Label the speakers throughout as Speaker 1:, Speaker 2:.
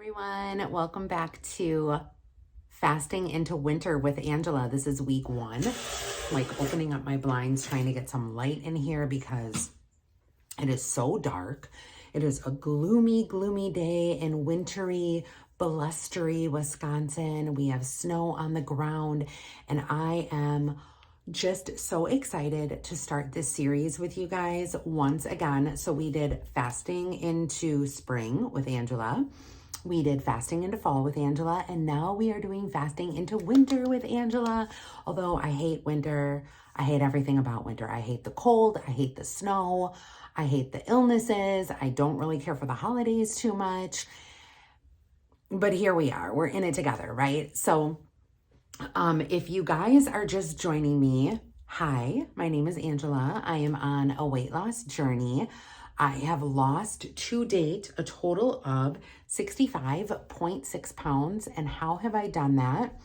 Speaker 1: everyone. Welcome back to Fasting into Winter with Angela. This is week 1. I'm like opening up my blinds, trying to get some light in here because it is so dark. It is a gloomy, gloomy day in wintry, blustery Wisconsin. We have snow on the ground, and I am just so excited to start this series with you guys once again. So we did fasting into spring with Angela. We did fasting into fall with Angela, and now we are doing fasting into winter with Angela. Although I hate winter, I hate everything about winter. I hate the cold, I hate the snow, I hate the illnesses. I don't really care for the holidays too much. But here we are, we're in it together, right? So if you guys are just joining me, hi, my name is Angela. I am on a weight loss journey. I have lost to date a total of 65.6 pounds. And how have I done that?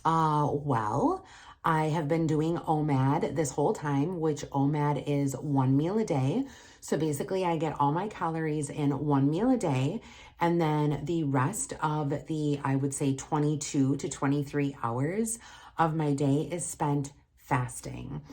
Speaker 1: Well, I have been doing OMAD this whole time, which OMAD is 1 meal a day. So basically I get all my calories in 1 meal a day. And then the rest of the, I would say 22 to 23 hours of my day is spent fasting.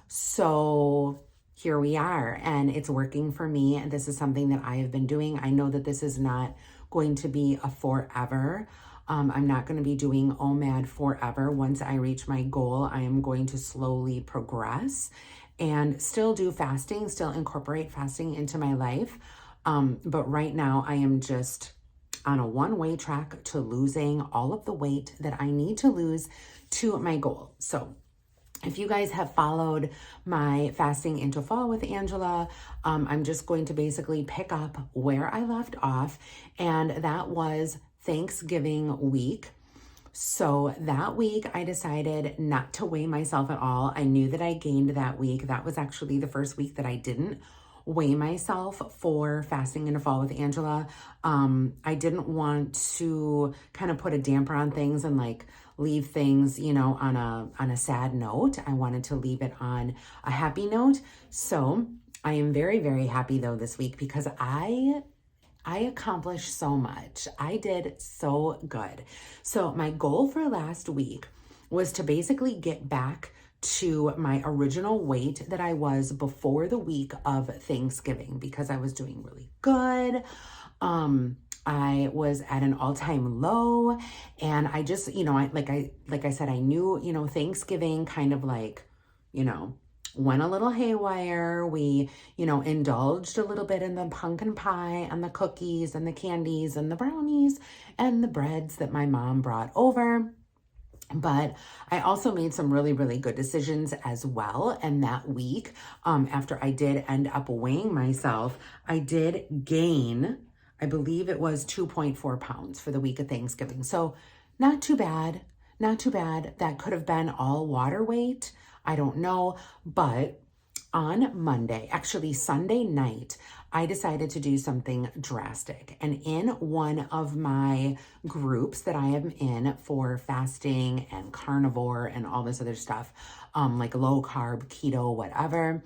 Speaker 1: So here we are, and it's working for me. And this is something that I have been doing. I know that this is not going to be a forever. I'm not going to be doing OMAD forever. Once I reach my goal, I am going to slowly progress and still do fasting, still incorporate fasting into my life. But right now I am just on a one-way track to losing all of the weight that I need to lose to my goal. So if you guys have followed my fasting into fall with Angela, I'm just going to basically pick up where I left off, and that was Thanksgiving week. So that week I decided not to weigh myself at all. I knew that I gained that week. That was actually the first week that I didn't weigh myself for fasting into fall with Angela. I didn't want to kind of put a damper on things and like leave things, you know, on a sad note. I wanted to leave it on a happy note. So I am very, very happy though this week because I accomplished so much. I did so good. So my goal for last week was to basically get back to my original weight that I was before the week of Thanksgiving because I was doing really good. I was at an all-time low, and I just, you know, like I said, I knew, you know, Thanksgiving kind of like, you know, went a little haywire. We, you know, indulged a little bit in the pumpkin pie and the cookies and the candies and the brownies and the breads that my mom brought over. But I also made some really, really good decisions as well. And that week, after I did end up weighing myself, I did gain, I believe it was 2.4 pounds for the week of Thanksgiving. So not too bad, not too bad. That could have been all water weight. I don't know. But on Monday, actually Sunday night, I decided to do something drastic. And in one of my groups that I am in for fasting and carnivore and all this other stuff, like low carb, keto, whatever,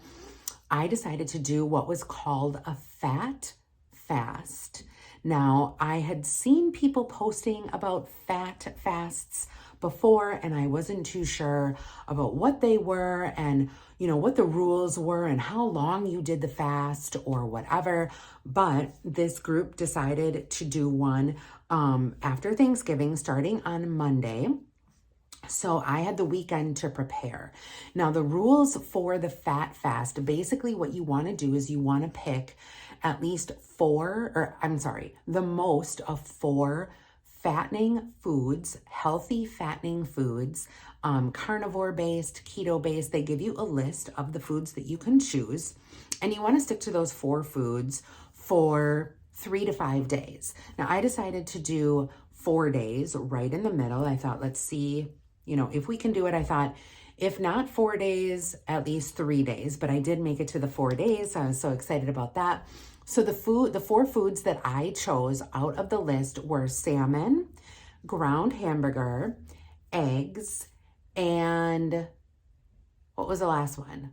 Speaker 1: I decided to do what was called a fat fast. Now, I had seen people posting about fat fasts before, and I wasn't too sure about what they were and, you know, what the rules were and how long you did the fast or whatever. But this group decided to do one after Thanksgiving, starting on Monday. So I had the weekend to prepare. Now, the rules for the fat fast, basically what you want to do is you want to pick at least the most of 4 fattening foods, healthy fattening foods, carnivore-based, keto-based. They give you a list of the foods that you can choose, and you want to stick to those 4 foods for 3 to 5 days. Now, I decided to do 4 days right in the middle. I thought, let's see, you know, if we can do it. I thought, if not 4 days, at least 3 days, but I did make it to the 4 days. So I was so excited about that. So the 4 foods that I chose out of the list were salmon, ground hamburger, eggs, and what was the last one?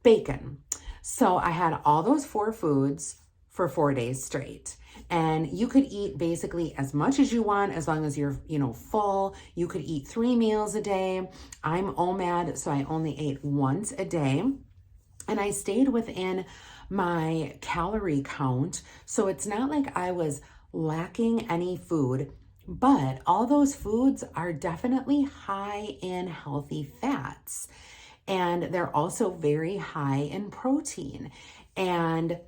Speaker 1: Bacon. So I had all those 4 foods for 4 days straight. And you could eat basically as much as you want, as long as you're, full. You could eat 3 meals a day. I'm OMAD, so I only ate once a day. And I stayed within my calorie count. So it's not like I was lacking any food, but all those foods are definitely high in healthy fats. And they're also very high in protein. And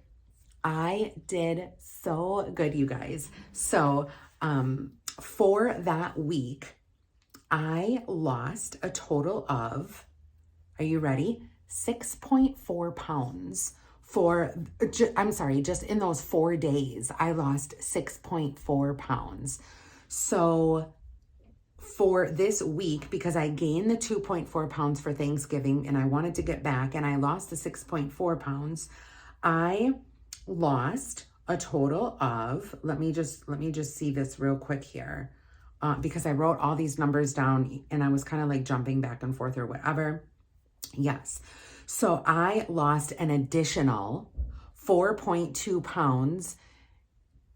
Speaker 1: I did so good, you guys. So for that week, I lost a total of, are you ready? 6.4 pounds just in those 4 days, I lost 6.4 pounds. So for this week, because I gained the 2.4 pounds for Thanksgiving and I wanted to get back and I lost the 6.4 pounds, I lost a total of, let me just see this real quick here, because I wrote all these numbers down and I was kind of like jumping back and forth or whatever. Yes. So I lost an additional 4.2 pounds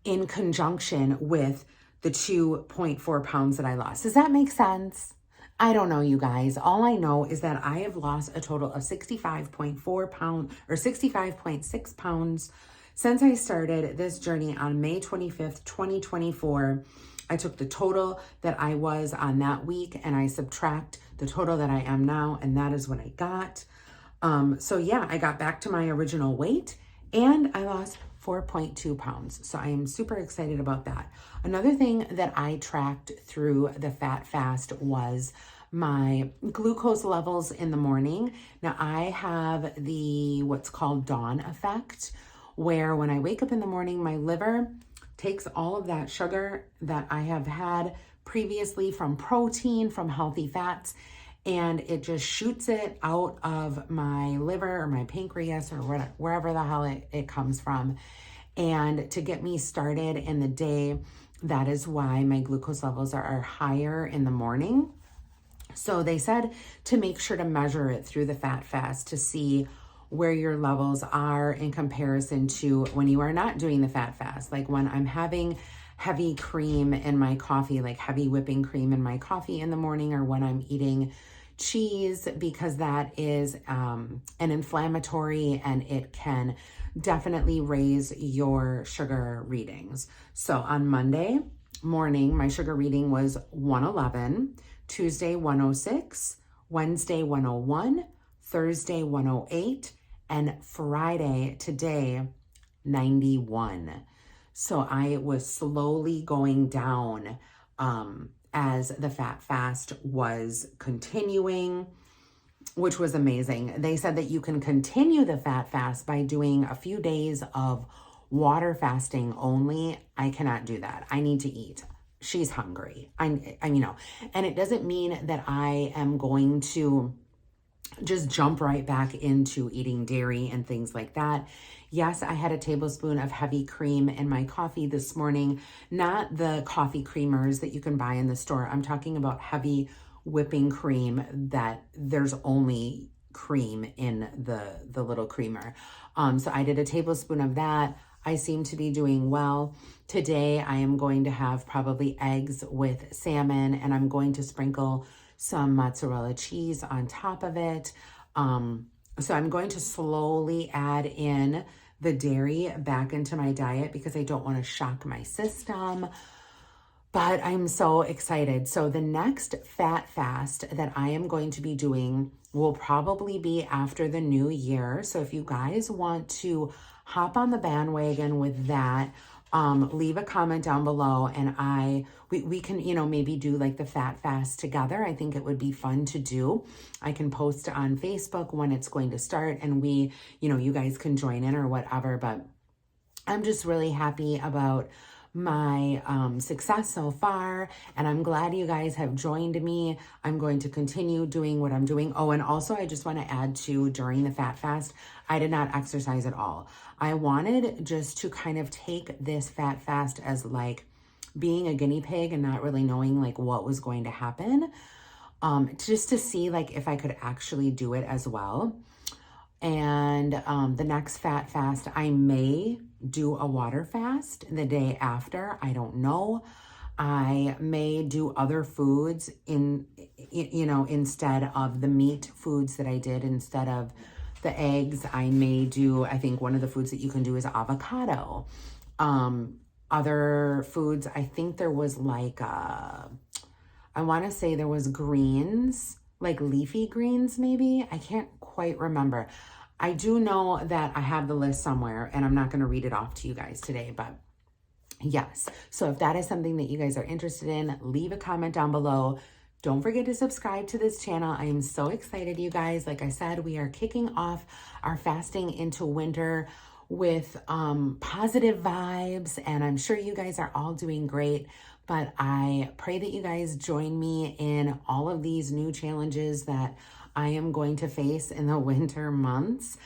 Speaker 1: in conjunction with the 2.4 pounds that I lost. Does that make sense? I don't know, you guys. All I know is that I have lost a total of 65.4 pounds or 65.6 pounds since I started this journey on May 25th, 2024. I took the total that I was on that week and I subtract the total that I am now, and that is what I got. So yeah, I got back to my original weight and I lost 4.2 pounds. So I am super excited about that. Another thing that I tracked through the fat fast was my glucose levels in the morning. Now I have what's called dawn effect, where when I wake up in the morning, my liver takes all of that sugar that I have had previously from protein, from healthy fats, and it just shoots it out of my liver or my pancreas or wherever the hell it comes from. And to get me started in the day, that is why my glucose levels are higher in the morning. So they said to make sure to measure it through the fat fast to see where your levels are in comparison to when you are not doing the fat fast. Like when I'm having heavy cream in my coffee, like heavy whipping cream in my coffee in the morning, or when I'm eating cheese, because that is an inflammatory and it can definitely raise your sugar readings. So on Monday morning, my sugar reading was 111, Tuesday 106, Wednesday 101, Thursday 108, and Friday today 91. So I was slowly going down as the fat fast was continuing, which was amazing. They said that you can continue the fat fast by doing a few days of water fasting only. I cannot do that. I need to eat. She's hungry. I'm and it doesn't mean that I am going to just jump right back into eating dairy and things like that. Yes, I had a tablespoon of heavy cream in my coffee this morning, not the coffee creamers that you can buy in the store. I'm talking about heavy whipping cream that there's only cream in the little creamer. So I did a tablespoon of that. I seem to be doing well. Today, I am going to have probably eggs with salmon, and I'm going to sprinkle some mozzarella cheese on top of it. So I'm going to slowly add in the dairy back into my diet because I don't want to shock my system. But I'm so excited. So the next fat fast that I am going to be doing will probably be after the new year. So if you guys want to hop on the bandwagon with that, leave a comment down below and we can, maybe do like the fat fast together. I think it would be fun to do. I can post on Facebook when it's going to start and you guys can join in or whatever, but I'm just really happy about my success so far, and I'm glad you guys have joined me. I'm going to continue doing what I'm doing. Oh, and also I just want to add to, during the fat fast, I did not exercise at all. I wanted just to kind of take this fat fast as like being a guinea pig and not really knowing like what was going to happen, just to see like if I could actually do it as well. And the next fat fast, I may do a water fast the day after. I don't know. I may do other foods instead of the meat foods that I did, instead of the eggs. I may do, I think one of the foods that you can do is avocado. Other foods, I think there was like, I want to say there was greens, like leafy greens maybe. I can't quite remember. I do know that I have the list somewhere, and I'm not going to read it off to you guys today, but yes. So if that is something that you guys are interested in, leave a comment down below. Don't forget to subscribe to this channel. I am so excited, you guys. Like I said, we are kicking off our fasting into winter with positive vibes, and I'm sure you guys are all doing great. But I pray that you guys join me in all of these new challenges that I am going to face in the winter months.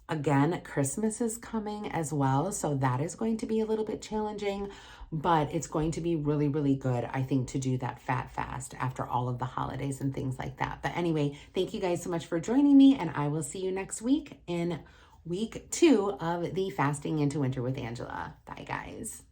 Speaker 1: Again, Christmas is coming as well, so that is going to be a little bit challenging, but it's going to be really, really good, I think, to do that fat fast after all of the holidays and things like that. But anyway, thank you guys so much for joining me, and I will see you next week in week 2 of the Fasting into Winter with Angela. Bye, guys.